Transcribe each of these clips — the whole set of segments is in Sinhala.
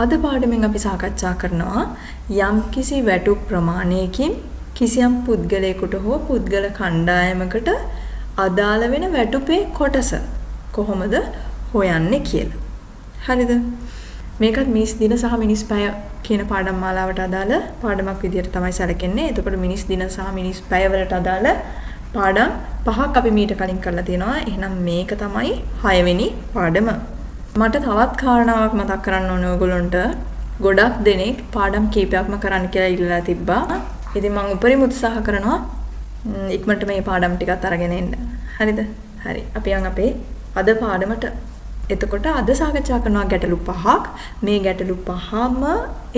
අද පාඩමෙන් අපි සාකච්ඡා කරනවා යම් කිසි වැටුප් ප්‍රමාණයකින් කිසියම් පුද්ගලයෙකුට හෝ පුද්ගල කණ්ඩායමකට අදාළ වෙන වැටුපේ කොටස කොහොමද හොයන්නේ කියලා. හරිද? මේකත් මිනිස් දින සහ මිනිස් පැය කියන පාඩම් මාලාවට අදාළ පාඩමක් විදිහට තමයි සැලකෙන්නේ. එතකොට මිනිස් දින සහ මිනිස් පැය වලට අදාළ පාඩම් 5ක් අපි මීට කලින් කරලා තියෙනවා. එහෙනම් මේක තමයි 6 වෙනි පාඩම. මට තවත් කාරණාවක් මතක් කරන්න ඕනේ ඔයගොල්ලන්ට. ගොඩක් දෙනෙක් පාඩම් කීපයක්ම කරන්න කියලා ඉල්ලලා තිබ්බා. ඉතින් මම උපරිම උත්සාහ කරනවා ඉක්මනට මේ පාඩම් ටිකත් අරගෙන එන්න. හරිද? හරි. අපි යන් අපේ අද පාඩමට. එතකොට අද සාකච්ඡා කරනවා ගැටලු 5ක්. මේ ගැටලු 5ම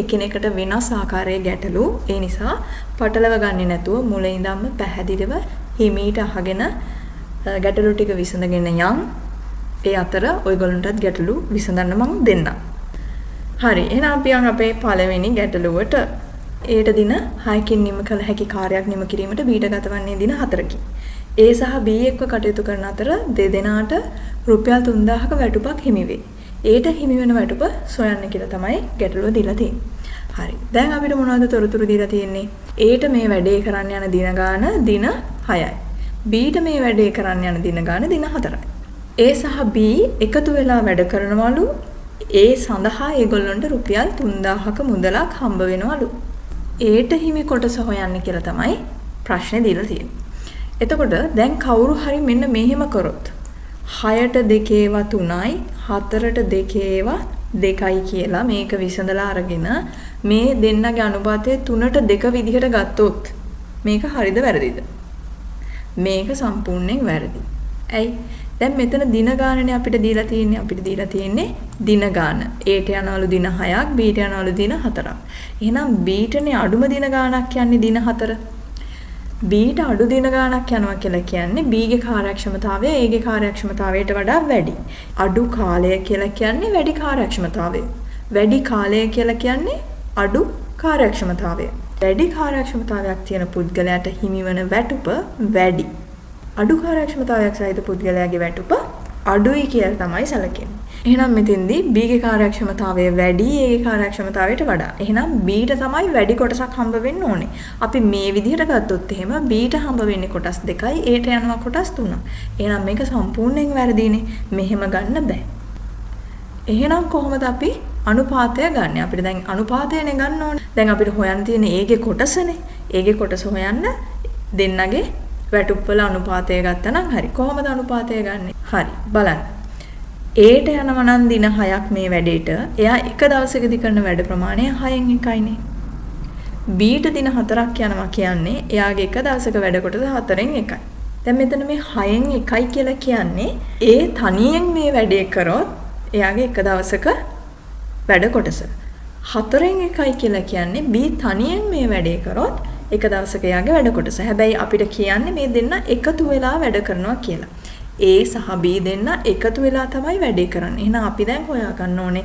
එකිනෙකට වෙනස් ආකාරයේ ගැටලු. ඒ නිසා පටලව ගන්නේ නැතුව මුලින් ඉඳන්ම පැහැදිලිව හිමීට අහගෙන ගැටලු ටික විසඳගෙන යන්. ඒ අතර ඔයගොල්ලන්ටත් ගැටලු විසඳන්න මම දෙන්නම්. හරි. එහෙනම් අපි යන් අපේ පළවෙනි ගැටලුවට. ඒට දින 6කින් නිම කළ හැකි කාර්යයක් නිම කිරීමට බීට ගතවන්නේ දින 4කින්. A සහ B එක්ව කටයුතු කරන අතර දෙදෙනාට රුපියල් 3000ක වැටුපක් හිමි වේ. ඒට හිමි වෙන වැටුප සොයන්න කියලා තමයි ගැටලුව දීලා තියෙන්නේ. හරි. දැන් අපිට මොනවද තොරතුරු දීලා තියෙන්නේ? Aට මේ වැඩේ කරන්න යන දින ගාන දින 6යි. Bට මේ වැඩේ කරන්න යන දින ගාන දින 4යි. A සහ B එකතු වෙලා වැඩ කරනවලු. A සඳහා ඒගොල්ලන්ට රුපියල් 3000ක මුදලක් හම්බ වෙනවලු. Aට හිමි කොටස හොයන්න කියලා තමයි ප්‍රශ්නේ දීලා තියෙන්නේ. එතකොට දැන් කවුරු හරි මෙන්න මෙහෙම කරොත් 6ට 2 ඒවා 3යි 4ට 2 ඒවා 2යි කියලා මේක විසඳලා අරගෙන මේ දෙන්නගේ අනුපාතය 3ට 2 විදිහට ගත්තොත් මේක හරිද වැරදිද? මේක සම්පූර්ණයෙන් වැරදි. ඇයි? දැන් මෙතන දින ගානනේ අපිට දීලා තියෙන්නේ දින ගාන. Aට යනවලු දින 6ක් Bට යනවලු දින 4ක්. එහෙනම් Bටනේ අඩුම දින ගානක් යන්නේ දින 4. Bට අඩු දින ගානක් යනවා කියලා කියන්නේ B ගේ කාර්යක්ෂමතාවය A ගේ කාර්යක්ෂමතාවයට වඩා වැඩි. අඩු කාලය කියලා කියන්නේ වැඩි කාර්යක්ෂමතාවය. වැඩි කාලය කියලා කියන්නේ අඩු කාර්යක්ෂමතාවය. වැඩි කාර්යක්ෂමතාවයක් තියෙන පුද්ගලයාට හිමිවන වැටුප වැඩි. අඩු කාර්යක්ෂමතාවයක් සහිත පුද්ගලයාගේ වැටුප අඩුයි කියලා තමයි සැලකෙන්නේ. එහෙනම් මෙතෙන්දී B ගේ කාර්යක්ෂමතාවය වැඩි A ගේ කාර්යක්ෂමතාවයට වඩා. එහෙනම් Bට තමයි වැඩි කොටසක් හම්බ වෙන්න ඕනේ. අපි මේ විදිහට ගත්තොත් එහෙම Bට හම්බ වෙන්නේ කොටස් 2යි Aට යනවා කොටස් 3ක්. එහෙනම් මේක සම්පූර්ණයෙන් වැරදිනේ. මෙහෙම ගන්න බෑ. එහෙනම් කොහොමද අපි අනුපාතය ගන්න? අපිට දැන් අනුපාතයනේ ගන්න ඕනේ. දැන් අපිට හොයන්න තියෙන්නේ A ගේ කොටසනේ. A ගේ කොටස හොයන්න දෙන්නගේ වැටුප් වල අනුපාතය ගත්තා නම් හරි. කොහොමද අනුපාතය ගන්නෙ? හරි. බලන්න. Aට යනවා නම් දින 6ක් මේ වැඩේට. එයා එක දවසකදී කරන වැඩ ප්‍රමාණය 6න් එකයිනේ. Bට දින 4ක් යනවා කියන්නේ එයාගේ එක දවසක වැඩ කොටස 4න් එකයි. දැන් මෙතන මේ 6න් එකයි කියලා කියන්නේ A තනියෙන් මේ වැඩේ කරොත් එයාගේ එක දවසක වැඩ කොටස. 4න් එකයි කියලා කියන්නේ B තනියෙන් මේ වැඩේ කරොත් එක දවසක යාගේ වැඩ කොටස. හැබැයි අපිට කියන්නේ මේ දෙන්න එකතු වෙලා වැඩ කරනවා කියලා. A සහ B දෙන්න එකතු වෙලා තමයි වැඩේ කරන්නේ. එහෙනම් අපි දැන් හොයා ගන්න ඕනේ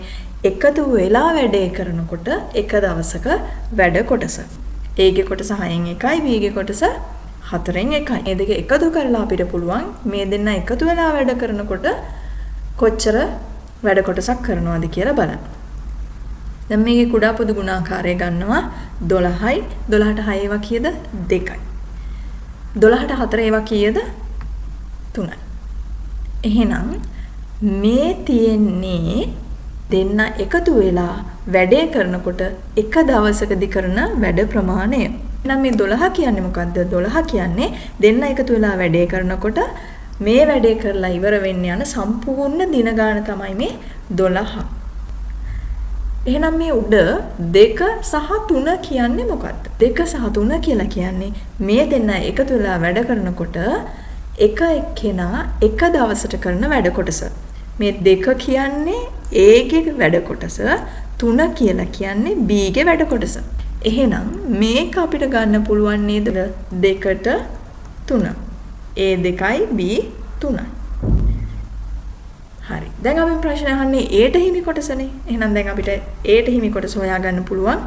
එකතු වෙලා වැඩේ කරනකොට එක දවසක වැඩ කොටස. A ගේ කොටස 6න් එකයි B ගේ කොටස 4න් එකයි. මේ දෙක එකතු කරලා අපිට පුළුවන් මේ දෙන්න එකතු වෙලා වැඩ කරනකොට කොච්චර වැඩ කොටසක් කරනවද කියලා බලන්න. දැන් මේකේ කුඩා පොදු ගුණාකාරය ගන්නවා 12යි 12ට 6 ඒවා කීයද 2යි 12ට 4 ඒවා කීයද 3යි. එහෙනම් මේ තියෙන්නේ දෙන්න එකතු වෙලා වැඩේ කරනකොට එක දවසකදී කරන වැඩ ප්‍රමාණය. එහෙනම් මේ 12 කියන්නේ මොකද්ද? 12 කියන්නේ දෙන්න එකතු වෙලා වැඩේ කරනකොට මේ වැඩේ කරලා ඉවර වෙන්න යන සම්පූර්ණ දින ගාන තමයි මේ 12. එහෙනම් මේ උඩ 2 සහ 3 කියන්නේ මොකක්ද? 2 සහ 3 කියලා කියන්නේ මේ දෙන්න එකතු වෙලා වැඩ කරනකොට එක එක්කෙනා එක දවසට කරන වැඩ කොටස. මේ 2 කියන්නේ A ගේ වැඩ කොටස, 3 කියලා කියන්නේ B ගේ වැඩ කොටස. එහෙනම් මේක අපිට ගන්න පුළුවන් නේද 2ට 3. A 2යි B 3යි. හරි. දැන් අපි ප්‍රශ්න අහන්නේ Aට හිමි කොටසනේ. එහෙනම් දැන් අපිට Aට හිමි කොටස හොයාගන්න පුළුවන්.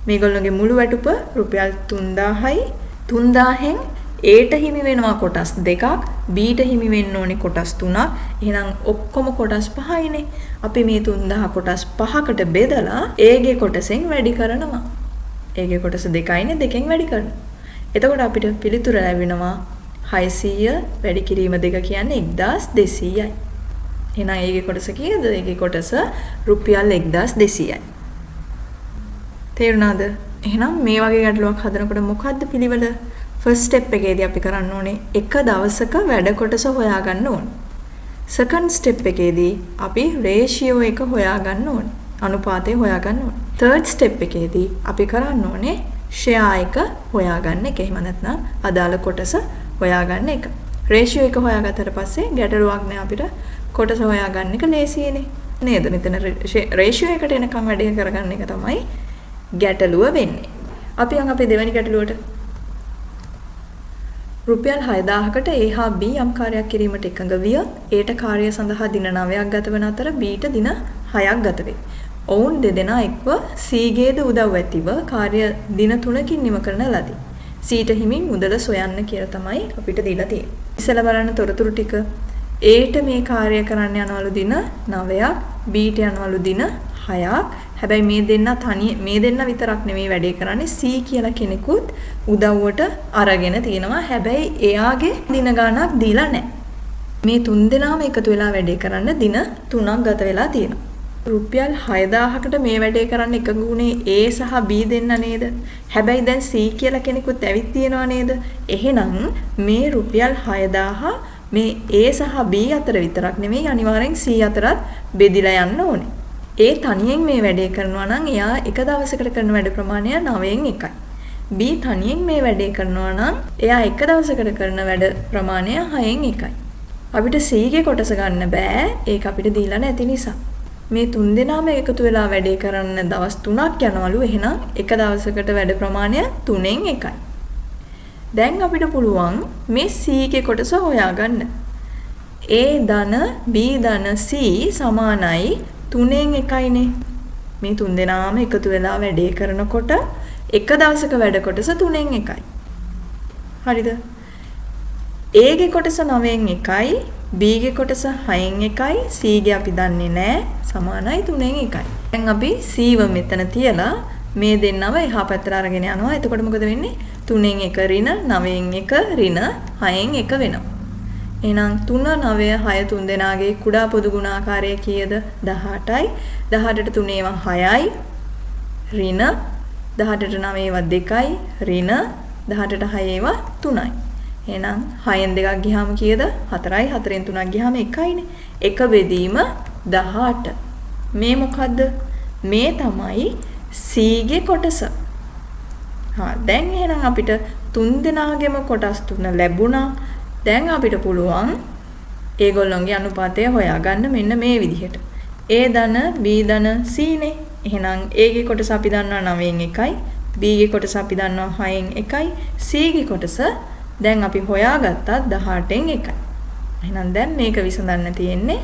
මේගොල්ලෝගේ මුළු වැටුප රුපියල් 3000යි. 3000න් Aට හිමි වෙනවා කොටස් දෙකක්, Bට හිමි වෙන්න ඕනේ කොටස් තුනක්. එහෙනම් ඔක්කොම කොටස් පහයිනේ. අපි මේ 3000 කොටස් පහකට බෙදලා A ගේ කොටසෙන් වැඩි කරනවා. A ගේ කොටස දෙකයිනේ, දෙකෙන් වැඩි කරනවා. එතකොට අපිට පිළිතුර ලැබෙනවා 600 වැඩි කිරීම 2 කියන්නේ 1200යි. එහෙනම් A ගේ කොටස කීයද? A ගේ කොටස රුපියල් 1200යි. තේරුණාද? එහෙනම් මේ වගේ ගැටලුවක් හදනකොට මොකද්ද පිළිවෙල? ෆස්ට් ස්ටෙප් එකේදී අපි කරන්න ඕනේ එක දවසක වැඩ කොටස හොයාගන්න ඕනේ. සෙකන්ඩ් ස්ටෙප් එකේදී අපි රේෂියෝ එක හොයාගන්න ඕනේ. අනුපාතය හොයාගන්න ඕනේ. තර්ඩ් ස්ටෙප් එකේදී අපි කරන්න ඕනේ ෂෙයා එක හොයාගන්න එක. එහෙම නැත්නම් අදාළ කොටස හොයාගන්න එක. රේෂියෝ එක හොයාගත්තට පස්සේ ගැටලුවක් නෑ අපිට කොටස හොයාගන්න එක ලේසියනේ. නේද? මෙතන රේෂියෝ එකට එනකම් වැඩි කරගන්න එක තමයි ගැටලුව වෙන්නේ. අපි යන් අපේ දෙවෙනි ගැටලුවට. රුපියල් 6000කට A හා B යම් කාර්යයක් කිරීමට එකඟ විය. Aට කාර්යය සඳහා දින 9ක් ගත වන අතර Bට දින 6ක් ගත වේ. ඔවුන් දෙදෙනා එක්ව C ගේද උදව් ඇතිව කාර්ය දින 3කින් නිම කරන ලදී. Cට හිමි මුදල සොයන්න කියලා තමයි අපිට දීලා තියෙන්නේ. ඉස්සෙල්ලා බලන්න තොරතුරු ටික. Aට මේ කාර්යය කරන්න යනවලු දින 9ක්, Bට යනවලු දින 6ක්. හැබැයි මේ දෙන්න විතරක් නෙමෙයි වැඩේ කරන්නේ. C කියලා කෙනෙකුත් උදව්වට අරගෙන තිනවා. හැබැයි එයාගේ දින ගණනක් දීලා නැහැ. මේ තුන් දෙනාම එකතු වෙලා වැඩේ කරන්න දින 3ක් ගත වෙලා තියෙනවා. රුපියල් 6000කට මේ වැඩේ කරන්න එකඟ වුණේ A සහ B දෙන්න නේද? හැබැයි දැන් C කියලා කෙනෙකුත් ඇවිත් තියෙනවා නේද? එහෙනම් මේ රුපියල් 6000 මේ A සහ B අතර විතරක් නෙමෙයි අනිවාර්යෙන් C අතරත් බෙදිලා යන්න ඕනේ. A තනියෙන් මේ වැඩේ කරනවා නම් එයා එක දවසකට කරන වැඩ ප්‍රමාණය 9න් එකයි. B තනියෙන් මේ වැඩේ කරනවා නම් එයා එක දවසකට කරන වැඩ ප්‍රමාණය 6න් එකයි. අපිට C ගේ කොටස ගන්න බෑ. ඒක අපිට දීලා නැති නිසා. මේ තුන් දෙනාම එකතු වෙලා වැඩේ කරන්න දවස් 3ක් යනවලු. එහෙනම් එක දවසකට වැඩ ප්‍රමාණය 3න් එකයි. දැන් අපිට පුළුවන් මේ C ගේ කොටස හොයාගන්න. A ධන B ධන C සමානයි 3න් එකයිනේ. මේ තුන් දෙනාම එකතු වෙලා වැඩේ කරනකොට එක දවසක වැඩ කොටස 3න් එකයි. හරිද? A ගේ කොටස 9න් එකයි, B ගේ කොටස 6න් එකයි, C ගේ අපි දන්නේ නැහැ. සමානයි 3න් එකයි. දැන් අපි C ව මෙතන තියලා මේ දෙන්නම එහා පැත්තට අරගෙන යනවා. එතකොට මොකද වෙන්නේ? 3න් 1 ඍණ 9න් 1 ඍණ 6න් 1 වෙනවා. එහෙනම් 3 9 6 තුන් දෙනාගේ කුඩා පොදු ගුණාකාරය කීයද? 18යි. 18ට 3 ඒවා 6යි. ඍණ 18ට 9 ඒවා 2යි. ඍණ 18ට 6 ඒවා 3යි. එහෙනම් 6න් 2ක් ගියාම කීයද? 4යි. 4න් 3ක් ගියාම 1යිනේ. 1 බෙදීම 18. මේ මොකද්ද? මේ තමයි C ගේ කොටස. දැන් එහෙනම් අපිට තුන් දෙනාගේම කොටස් තුන ලැබුණා. දැන් අපිට පුළුවන් ඒගොල්ලන්ගේ අනුපාතය හොයාගන්න මෙන්න මේ විදිහට. A ධන B ධන C නේ. එහෙනම් A ගේ කොටස අපි දන්නවා 9න් 1යි. B ගේ කොටස අපි දන්නවා 6න් 1යි. C ගේ කොටස දැන් අපි හොයාගත්තා 18න් 1යි. එහෙනම් දැන් මේක විසඳන්න තියෙන්නේ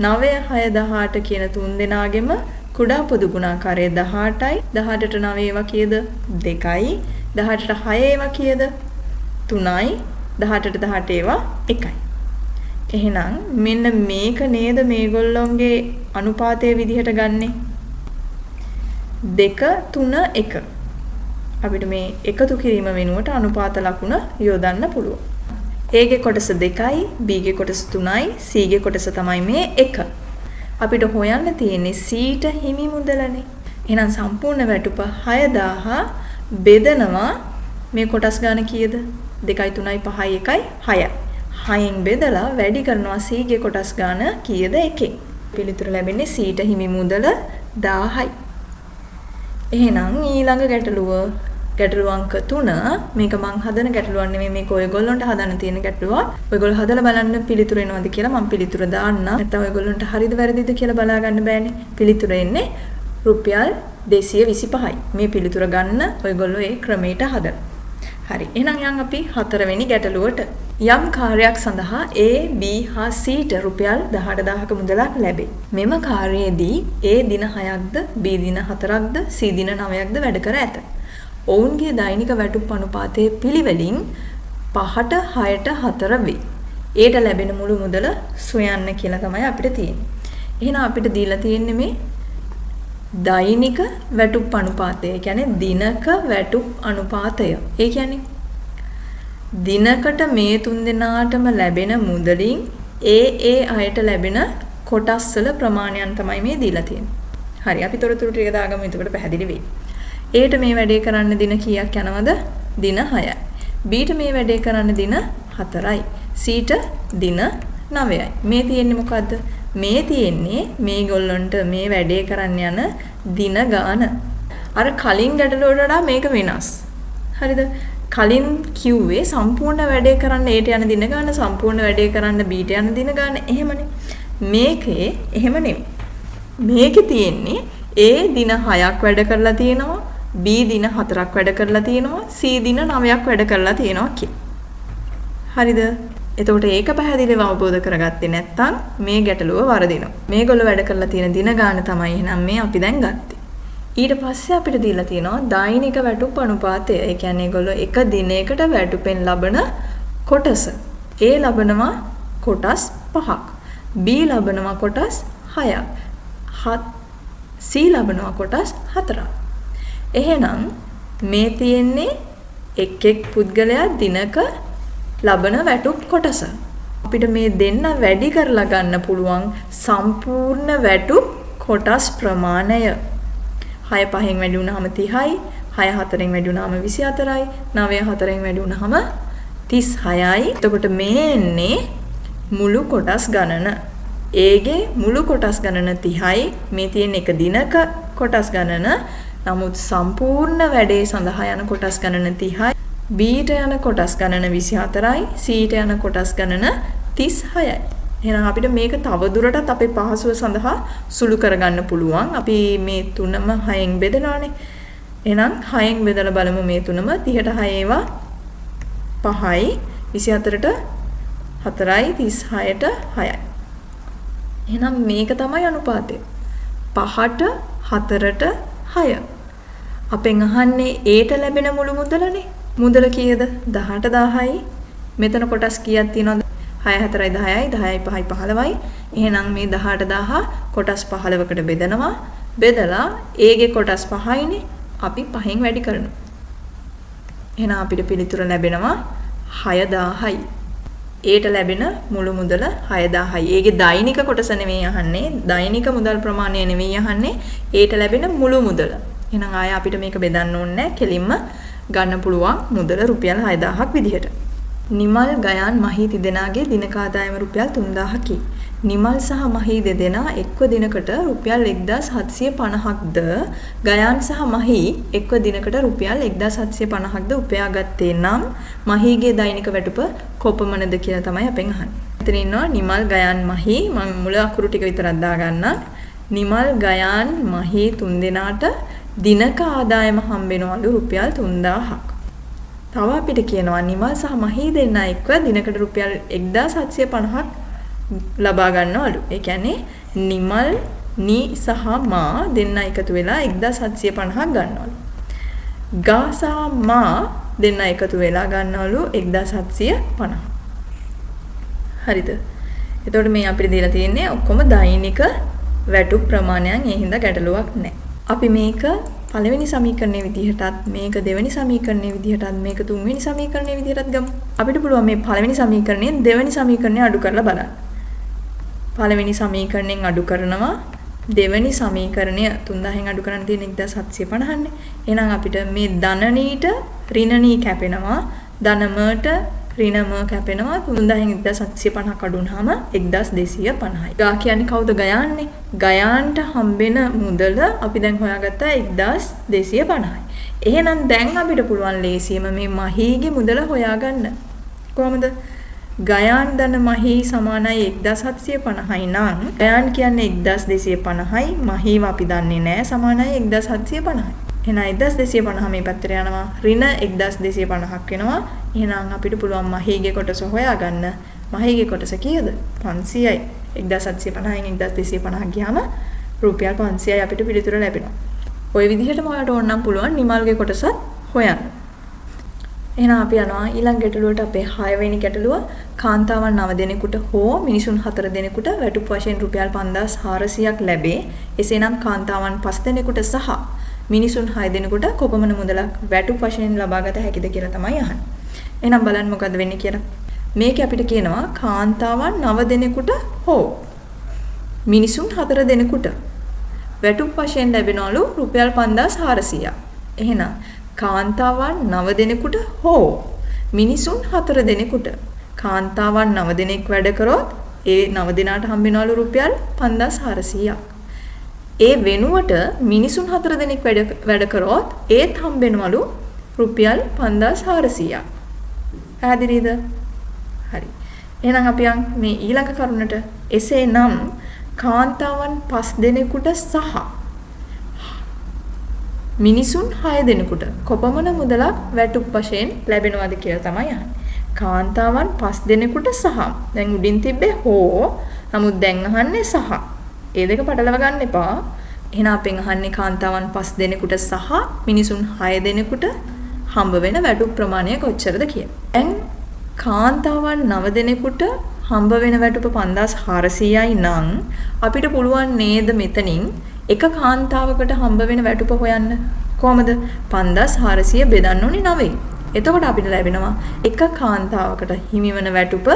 9 6 18 කියන තුන් දෙනාගෙම කුඩා පොදු ගුණාකාරය 18යි. 18ට 9 ඒවා කීයද? 2යි. 18ට 6 ඒවා කීයද? 3යි. 18ට 18 ඒවා 1යි. එහෙනම් මෙන්න මේක නේද මේගොල්ලොන්ගේ අනුපාතයේ විදිහට ගන්නෙ? 2 3 1. අපිට මේ එකතු කිරීම වෙනුවට අනුපාත ලකුණ යොදන්න පුළුවන්. A ගේ කොටස 2යි, B ගේ කොටස 3යි, C ගේ කොටස තමයි මේ 1. අපිට හොයන්න තියෙන්නේ Cට හිමි මුදලනේ. එහෙනම් සම්පූර්ණ වැටුප 6000 බෙදනවා මේ කොටස් ගන්න කීයද? 2යි 3යි 5යි 1යි 6යි. 6න් බෙදලා වැඩි කරනවා C ගේ කොටස් ගන්න කීයද? 1. පිළිතුර ලැබෙන්නේ Cට හිමි මුදල 1000යි. එහෙනම් ඊළඟ ගැටලුව අංක 3 මේක මං හදන ගැටලුවක් නෙමෙයි මේක ඔයගොල්ලන්ට හදන්න තියෙන ගැටලුවක්. ඔයගොල්ලෝ හදලා බලන්න පිළිතුර එනවද කියලා මම පිළිතුර දාන්නම්. නැත්නම් ඔයගොල්ලන්ට හරිද වැරදිද කියලා බලා ගන්න බෑනේ. පිළිතුර එන්නේ රුපියල් 225යි. මේ පිළිතුර ගන්න ඔයගොල්ලෝ ඒ ක්‍රමයට හදන්න. හරි. එහෙනම් යන් අපි 4 වෙනි ගැටලුවට. යම් කාර්යයක් සඳහා A, B හා Cට රුපියල් 18000ක මුදලක් ලැබේ. මෙම කාර්යයේදී A දින 6ක්ද, B දින 4ක්ද, C දින 9ක්ද වැඩ කර ඇත. ඔවුන්ගේ දෛනික වැටුප් අනුපාතයේ පිළිවෙලින් 5ට 6ට 4 වේ. ඒට ලැබෙන මුළු මුදල සොයන්න කියලා තමයි අපිට තියෙන්නේ. එහෙනම් අපිට දීලා තියෙන්නේ මේ දෛනික වැටුප් අනුපාතය. ඒ කියන්නේ දිනක වැටුප් අනුපාතය. ඒ කියන්නේ දිනකට මේ තුන් දෙනාටම ලැබෙන මුදලින් ඒ අයට ලැබෙන කොටස් වල ප්‍රමාණයන් තමයි මේ දීලා තියෙන්නේ. හරි අපි තොරතුරු ටික දාගමු එතකොට පැහැදිලි වෙයි. Aට මේ වැඩේ කරන්න දින කීයක් යනවද? දින 6යි. Bට මේ වැඩේ කරන්න දින 4යි. Cට දින 9යි. මේ තියෙන්නේ මොකද්ද? මේ තියෙන්නේ මේගොල්ලන්ට මේ වැඩේ කරන්න යන දින ගාන. අර කලින් ගැටලුවට වඩා මේක වෙනස්. හරිද? කලින් කිව්වේ සම්පූර්ණ වැඩේ කරන්න Aට යන දින ගාන, සම්පූර්ණ වැඩේ කරන්න Bට යන දින ගාන එහෙමනේ. මේකේ එහෙම නෙමෙයි. මේකේ තියෙන්නේ A දින 6ක් වැඩ කරලා තියෙනවා, B දින 4ක් වැඩ කරලා තියෙනවා, C දින 9ක් වැඩ කරලා තියෙනවා කියලා. හරිද? එතකොට ඒක පැහැදිලිව අවබෝධ කරගත්තේ නැත්නම් මේ ගැටලුව වරදිනවා. මේගොල්ලෝ වැඩ කරලා තියෙන දින ගාන තමයි එහෙනම් මේ අපි දැන් ගත්තේ. ඊට පස්සේ අපිට දීලා තියෙනවා දෛනික වැටුප් අනුපාතය. ඒ කියන්නේ ඒගොල්ලෝ එක දිනයකට වැටුපෙන් ලබන කොටස. A ලබනවා කොටස් 5ක්. B ලබනවා කොටස් 6ක්. C ලබනවා කොටස් 4ක්. එහෙනම් මේ තියෙන්නේ එක් පුද්ගලයා දිනක ලබන වැටුප් කොටස. අපිට මේ දෙන්න වැඩි කරලා ගන්න පුළුවන් සම්පූර්ණ වැටුප් කොටස් ප්‍රමාණය. 6 5න් වැඩි වුණාම 30යි, 6 4න් වැඩි වුණාම 24යි, 9 4න් වැඩි වුණාම 36යි. එතකොට මේ එන්නේ මුළු කොටස් ගණන. Aගේ මුළු කොටස් ගණන 30යි. මේ තියෙන එක දිනක කොටස් ගණන. නමුත් සම්පූර්ණ වැඩේ සඳහා යන කොටස් ගණන 30යි. Bට යන කොටස් ගණන 24යි. Cට යන කොටස් ගණන 36යි. එහෙනම් අපිට මේක තව දුරටත් අපේ පහසුව සඳහා සුළු කරගන්න පුළුවන්. අපි මේ තුනම 6න් බෙදනවානේ. එහෙනම් 6න් බෙදලා බලමු මේ තුනම 30ට 6 ඒවා 5යි, 24ට 4යි, 36ට 6යි. එහෙනම් මේක තමයි අනුපාතය. 5ට 4ට 6. අපෙන් අහන්නේ Aට ලැබෙන මුළු මුදලනේ. මුදල කීයද? 18 1000යි. මෙතන කොටස් කීයක් තියෙනවද? 6 4යි 10යි, 10යි 5යි 15යි. එහෙනම් මේ 18000 කොටස් 15කට බෙදනවා. බෙදලා Aගේ කොටස් 5යිනේ. අපි 5න් වැඩි කරනවා. එහෙනම් අපිට පිළිතුර ලැබෙනවා 6000යි. Aට ලැබෙන මුළු මුදල 6000යි. ඒගේ දෛනික කොටස නෙවෙයි අහන්නේ. දෛනික මුදල් ප්‍රමාණය නෙවෙයි අහන්නේ. Aට ලැබෙන මුළු මුදල. එහෙනම් ආය අපිට මේක බෙදන්න ඕනේ නැහැ. කෙලින්ම ගන්න පුළුවන් මුදල රුපියල් 6000ක් විදිහට. නිමල් ගයාන් මහී තිදෙනාගේ දිනක ආදායම රුපියල් 3000කි. නිමල් සහ මහී දෙදෙනා එක්ව දිනකට රුපියල් 1750ක්ද ගයාන් සහ මහී එක්ව දිනකට රුපියල් 1750ක්ද උපයාගත්තේ නම් මහීගේ දෛනික වැටුප කොපමණද කියලා තමයි අපෙන් අහන්නේ. එතන ඉන්නවා නිමල් ගයාන් මහී. මම මුල අකුරු ටික විතරක් දාගන්නම්. නිමල් ගයාන් මහී තුන් දෙනාට දිනක ආදායම හම්බෙනවලු රුපියල් 3000ක්. තව අපිට කියනවා නිමල් සහ මහී දෙන්නා එක්ව දිනකට රුපියල් 1750ක් ලබා ගන්නවලු. ඒ කියන්නේ නිමල් සහ මා දෙන්නා එකතු වෙලා 1750ක් ගන්නවලු. ගා සහ මා දෙන්නා එකතු වෙලා ගන්නවලු 1750. හරිද? එතකොට මේ අපිට දීලා තියෙන්නේ ඔක්කොම දෛනික වැටුප් ප්‍රමාණයන්. ඒ හින්දා ගැටලුවක් නැහැ. අපි මේක පළවෙනි සමීකරණයේ විදිහටත් මේක දෙවෙනි සමීකරණයේ විදිහටත් මේක තුන්වෙනි සමීකරණයේ විදිහටත් ගමු. අපිට පුළුවන් මේ පළවෙනි සමීකරණයෙන් දෙවෙනි සමීකරණය අඩු කරලා බලන්න. පළවෙනි සමීකරණයෙන් අඩු කරනවා දෙවෙනි සමීකරණය 3000න් අඩු කරන්න තියෙන 1750න්නේ. එහෙනම් අපිට මේ ධනනීට ඍණනී කැපෙනවා. ධනමට ඍණම කැපෙනවා. 3000න් 1750ක් අඩු වුනහම 1250යි. ගා කියන්නේ කවුද? ගයාන්නේ. ගයාන්ට හම්බෙන මුදල අපි දැන් හොයාගත්තා 1250යි. එහෙනම් දැන් අපිට පුළුවන් ලේසියෙම මේ මහීගේ මුදල හොයාගන්න. කොහොමද? ගයාන් ධන මහී සමානයි 1750යි නම් ගයාන් කියන්නේ 1250යි, මහීව අපි දන්නේ නැහැ සමානයි 1750යි. එහෙනම් 1250 මේ පැත්තට යනවා. ඍණ 1250ක් වෙනවා. එහෙනම් අපිට පුළුවන් මහීගේ කොටස හොයාගන්න. මහීගේ කොටස කීයද? 500යි. 1750න් 1250ක් ගියාම රුපියල් 500යි අපිට පිළිතුර ලැබෙනවා. ওই විදිහටම ඔයාලට ඕන නම් පුළුවන් නිමල්ගේ කොටසත් හොයන්න. එහෙනම් අපි යනවා ඊළඟ ගැටලුවට. අපේ 6 වෙනි ගැටලුව කාන්තාවන් 9 දෙනෙකුට හෝ මිනිසුන් 4 දෙනෙකුට වැටුප් වශයෙන් රුපියල් 5400ක් ලැබේ. එසේනම් කාන්තාවන් 5 දෙනෙකුට සහ මිනිසුන් 6 දෙනෙකුට කොපමණ මුදලක් වැටුප් වශයෙන් ලබාගත හැකිද කියලා තමයි අහන්නේ. එහෙනම් බලන්න මොකද්ද වෙන්නේ කියලා. මේක අපිට කියනවා කාන්තාවන් 9 දෙනෙකුට හෝ මිනිසුන් 4 දෙනෙකුට වැටුප් වශයෙන් ලැබෙනවලු රුපියල් 5400ක්. එහෙනම් කාන්තාවන් 9 දෙනෙකුට හෝ මිනිසුන් 4 දෙනෙකුට කාන්තාවන් 9 දෙනෙක් වැඩ කරොත් ඒ 9 දෙනාට හම්බෙනවලු රුපියල් 5400ක්. ඒ වෙනුවට මිනිසුන් 4 දෙනෙක් වැඩ කරොත් ඒත් හම්බෙනවලු රුපියල් 5400ක්. පැහැදිලිද? හරි. එහෙනම් අපි මේ ඊළඟ කරුණට එසේනම් කාන්තාවන් 5 දෙනෙකුට සහ මිනිසුන් 6 දෙනෙකුට කොපමණ මුදලක් වැටුප් වශයෙන් ලැබෙනවද කියලා තමයි අහන්නේ. කාන්තාවන් 5 දෙනෙකුට සහ දැන් උඩින් තිබ්බේ හෝ නමුත් දැන් අහන්නේ සහ. ඒ දෙක පටලව ගන්න එපා. එහෙනම් අපෙන් අහන්නේ කාන්තාවන් 5 දෙනෙකුට සහ මිනිසුන් 6 දෙනෙකුට හම්බ වෙන වැටුප් ප්‍රමාණය කොච්චරද කියලා. දැන් කාන්තාවන් 9 දෙනෙකුට හම්බ වෙන වැටුප 5400යි නම් අපිට පුළුවන් නේද මෙතනින් එක කාන්තාවකට හම්බ වෙන වැටුප හොයන්න. කොහමද? 5400 බෙදන්න ඕනේ 9. එතකොට අපිට ලැබෙනවා එක කාන්තාවකට හිමිවන වැටුප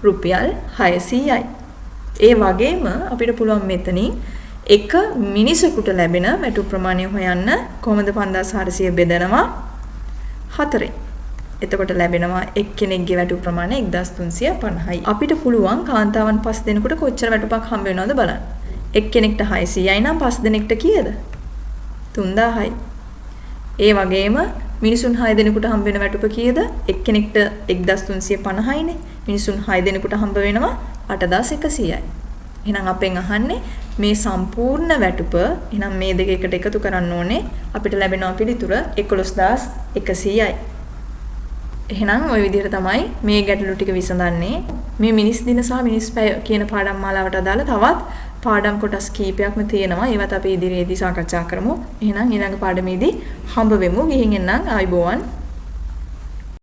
රුපියල් 600යි. ඒ වගේම අපිට පුළුවන් මෙතනින් එක මිනිසෙකුට ලැබෙන වැටුප් ප්‍රමාණය හොයන්න. කොහොමද 5400 බෙදනවා 4. එතකොට ලැබෙනවා එක්කෙනෙක්ගේ වැටුප් ප්‍රමාණය 1350යි. අපිට පුළුවන් කාන්තාවන් 5 දෙනෙකුට කොච්චර වැටුපක් හම්බ වෙනවද බලන්න. එක්කෙනෙක්ට 600යි නම් 5 දෙනෙක්ට කීයද? 3000යි. ඒ වගේම මිනිසුන් 6 දෙනෙකුට හම්බ වෙන වැටුප කීයද? එක්කෙනෙක්ට 1350යිනේ. මිනිසුන් 6 දෙනෙකුට හම්බ වෙනවා 8100යි. එහෙනම් අපෙන් අහන්නේ මේ සම්පූර්ණ වැටුප එහෙනම් මේ දෙක එකට එකතු කරන්න ඕනේ. අපිට ලැබෙනවා පිළිතුර 11100යි. එහෙනම් ওই විදිහට තමයි මේ ගැටලු ටික විසඳන්නේ. මේ මිනිස් දින සහ මිනිස් පැය කියන පාඩම් මාලාවට අදාළ තවත් පාඩම් කොටස් කීපයක්ම තියෙනවා. ඒවත් අපි ඉදිරියේදී සාකච්ඡා කරමු. එහෙනම් ඊළඟ පාඩමේදී හම්බ වෙමු. ගිහින් එන්නම්. ආයුබෝවන්.